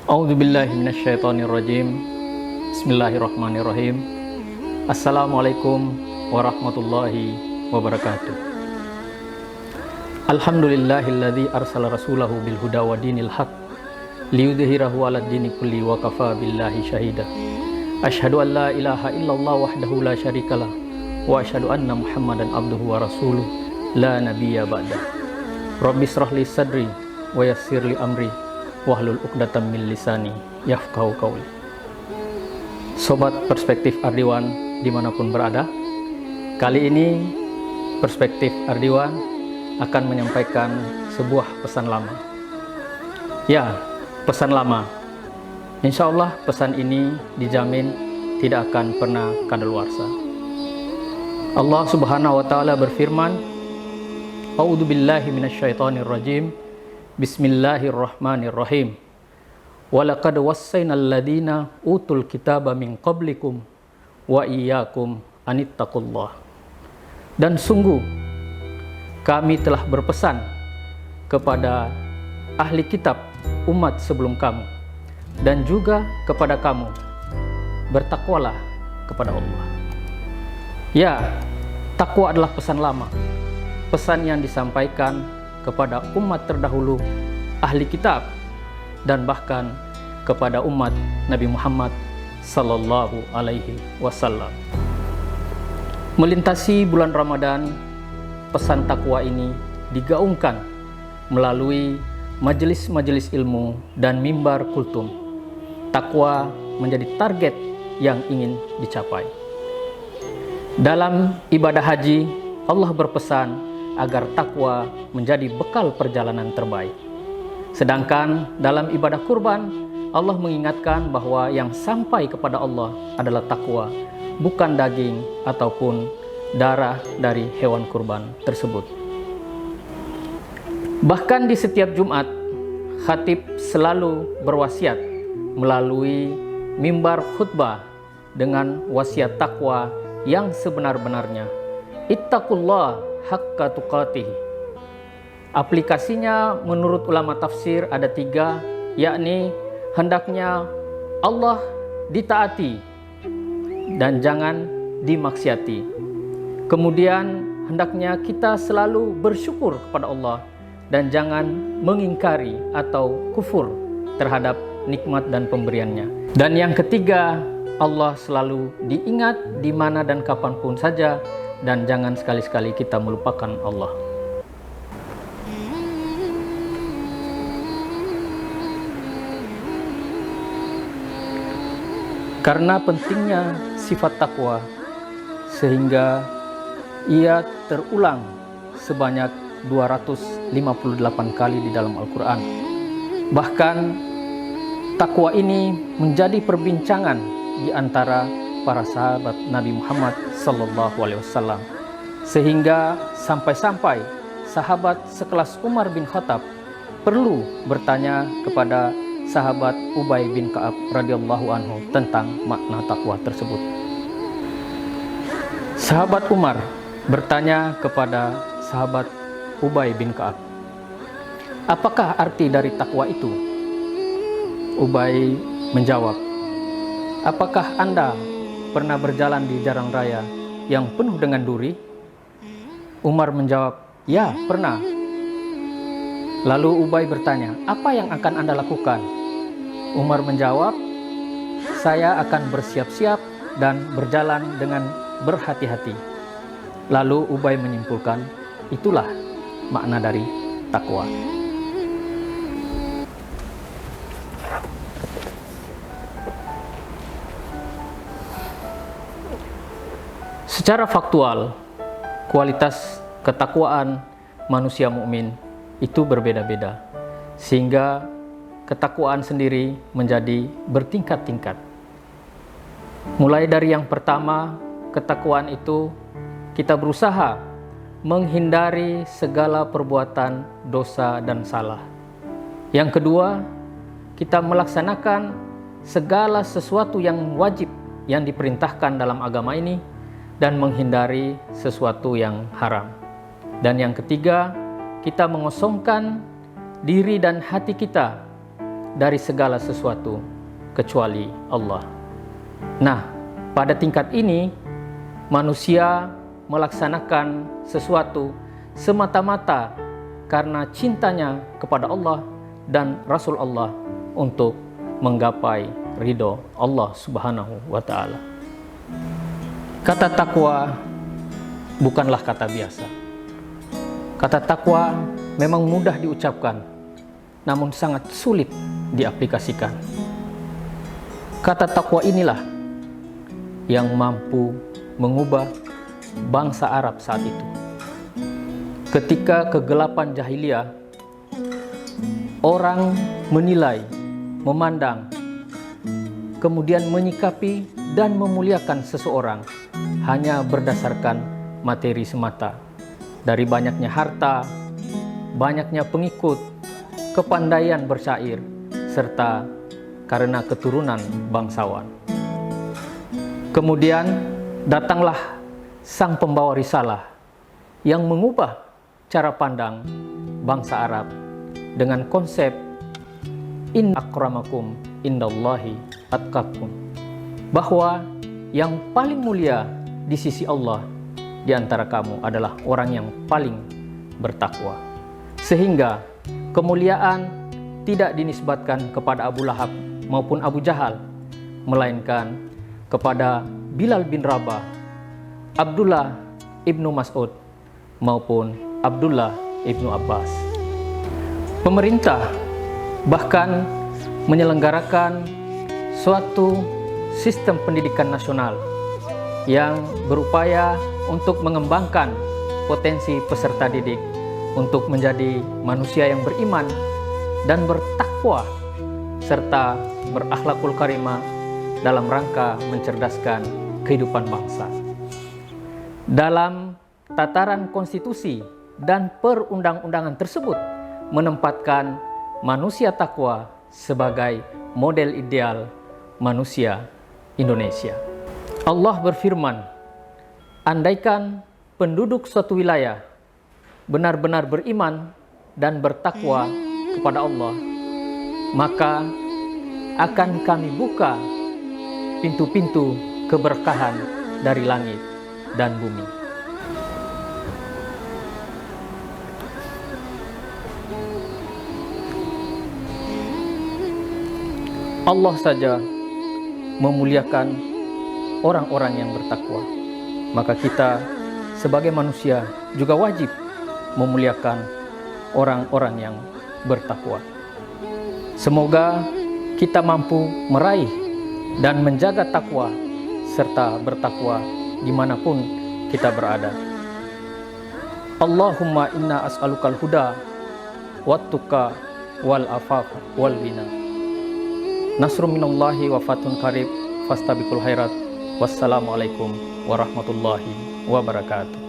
A'udzubillahi minasyaitonirrajim. Bismillahirrahmanirrahim. Assalamualaikum warahmatullahi wabarakatuh. Alhamdulillahilladzi arsala rasulahu bil huda wa dinil haq liyudhhirahu 'alad dini kulli wa kafa billahi syahida. Asyhadu an la ilaha illallah wahdahu la syarikalah wa asyhadu anna Muhammadan abduhu wa rasuluh la nabiyya ba'da. Rabbi shrah li sadri wa yassir li amri wahlul 'uqdatam min lisani yafqahu qawli. Sobat Perspektif Ardiwan dimanapun berada, kali ini Perspektif Ardiwan akan menyampaikan sebuah pesan lama. Ya, pesan lama. Insya Allah pesan ini dijamin tidak akan pernah kadaluarsa. Allah Subhanahu wa Ta'ala berfirman, A'udzubillahi minasyaitonirrajim. Bismillahirrahmanirrahim. Walaqad wassaynal ladzina utul kitaba min qablikum wa iyyakum anittaqullah. Dan sungguh kami telah berpesan kepada ahli kitab umat sebelum kamu dan juga kepada kamu, bertakwalah kepada Allah. Ya, takwa adalah pesan lama, pesan yang disampaikan kepada umat terdahulu ahli kitab dan bahkan kepada umat Nabi Muhammad sallallahu alaihi wasallam. Melintasi bulan Ramadan, pesan takwa ini digaungkan melalui majelis-majelis ilmu dan mimbar kultum. Takwa menjadi target yang ingin dicapai. Dalam ibadah haji, Allah berpesan agar takwa menjadi bekal perjalanan terbaik. Sedangkan dalam ibadah kurban, Allah mengingatkan bahwa yang sampai kepada Allah adalah takwa, bukan daging ataupun darah dari hewan kurban tersebut. Bahkan di setiap Jumat, khatib selalu berwasiat melalui mimbar khutbah dengan wasiat takwa yang sebenar-benarnya. Ittaqullah haqqa tuqatihi. Aplikasinya menurut ulama tafsir ada 3, yakni hendaknya Allah ditaati dan jangan dimaksiati. Kemudian hendaknya kita selalu bersyukur kepada Allah dan jangan mengingkari atau kufur terhadap nikmat dan pemberiannya. Dan yang ketiga, Allah selalu diingat di mana dan kapanpun saja, dan jangan sekali-sekali kita melupakan Allah. Karena pentingnya sifat takwa, sehingga ia terulang sebanyak 258 kali di dalam Al-Quran. Bahkan takwa ini menjadi perbincangan di antara para sahabat Nabi Muhammad sallallahu alaihi wasallam, sehingga sampai-sampai sahabat sekelas Umar bin Khattab perlu bertanya kepada sahabat Ubay bin Ka'ab radhiyallahu anhu tentang makna takwa tersebut. Sahabat Umar bertanya kepada sahabat Ubay bin Ka'ab, apakah arti dari takwa itu? Ubay menjawab, apakah Anda pernah berjalan di jalan raya yang penuh dengan duri? Umar menjawab, ya pernah. Lalu Ubay bertanya, apa yang akan Anda lakukan? Umar menjawab, saya akan bersiap-siap dan berjalan dengan berhati-hati. Lalu Ubay menyimpulkan, itulah makna dari takwa. Secara faktual, kualitas ketakwaan manusia mukmin itu berbeda-beda, sehingga ketakwaan sendiri menjadi bertingkat-tingkat. Mulai dari yang pertama, ketakwaan itu kita berusaha menghindari segala perbuatan dosa dan salah. Yang kedua, kita melaksanakan segala sesuatu yang wajib yang diperintahkan dalam agama ini dan menghindari sesuatu yang haram. Dan yang ketiga, kita mengosongkan diri dan hati kita dari segala sesuatu kecuali Allah. Nah, pada tingkat ini manusia melaksanakan sesuatu semata-mata karena cintanya kepada Allah dan Rasul Allah untuk menggapai ridho Allah Subhanahu wa Ta'ala. Kata takwa bukanlah kata biasa. Kata takwa memang mudah diucapkan, namun sangat sulit diaplikasikan. Kata takwa inilah yang mampu mengubah bangsa Arab saat itu. Ketika kegelapan jahiliyah, orang menilai, memandang, kemudian menyikapi dan memuliakan seseorang hanya berdasarkan materi semata. Dari banyaknya harta, banyaknya pengikut, kepandaian bersyair, serta karena keturunan bangsawan. Kemudian datanglah sang pembawa risalah yang mengubah cara pandang bangsa Arab dengan konsep in akramakum indallahi atqakum, bahwa yang paling mulia di sisi Allah di antara kamu adalah orang yang paling bertakwa. Sehingga kemuliaan tidak dinisbatkan kepada Abu Lahab maupun Abu Jahal, melainkan kepada Bilal bin Rabah, Abdullah ibnu Mas'ud maupun Abdullah ibnu Abbas. Pemerintah bahkan menyelenggarakan suatu sistem pendidikan nasional yang berupaya untuk mengembangkan potensi peserta didik untuk menjadi manusia yang beriman dan bertakwa serta berakhlakul karimah dalam rangka mencerdaskan kehidupan bangsa. Dalam tataran konstitusi dan perundang-undangan tersebut menempatkan manusia takwa sebagai model ideal manusia Indonesia. Allah berfirman, andaikan penduduk suatu wilayah benar-benar beriman dan bertakwa kepada Allah, maka akan kami buka pintu-pintu keberkahan dari langit dan bumi. Allah saja memuliakan orang-orang yang bertakwa, maka kita sebagai manusia juga wajib memuliakan orang-orang yang bertakwa. Semoga kita mampu meraih dan menjaga takwa serta bertakwa dimanapun kita berada. Allahumma inna as'alukal huda wattuqa wal afaf wal ghina. Nasrun minallahi wa fatun qarib fastabiqul khairat. Wassalamualaikum warahmatullahi wabarakatuh.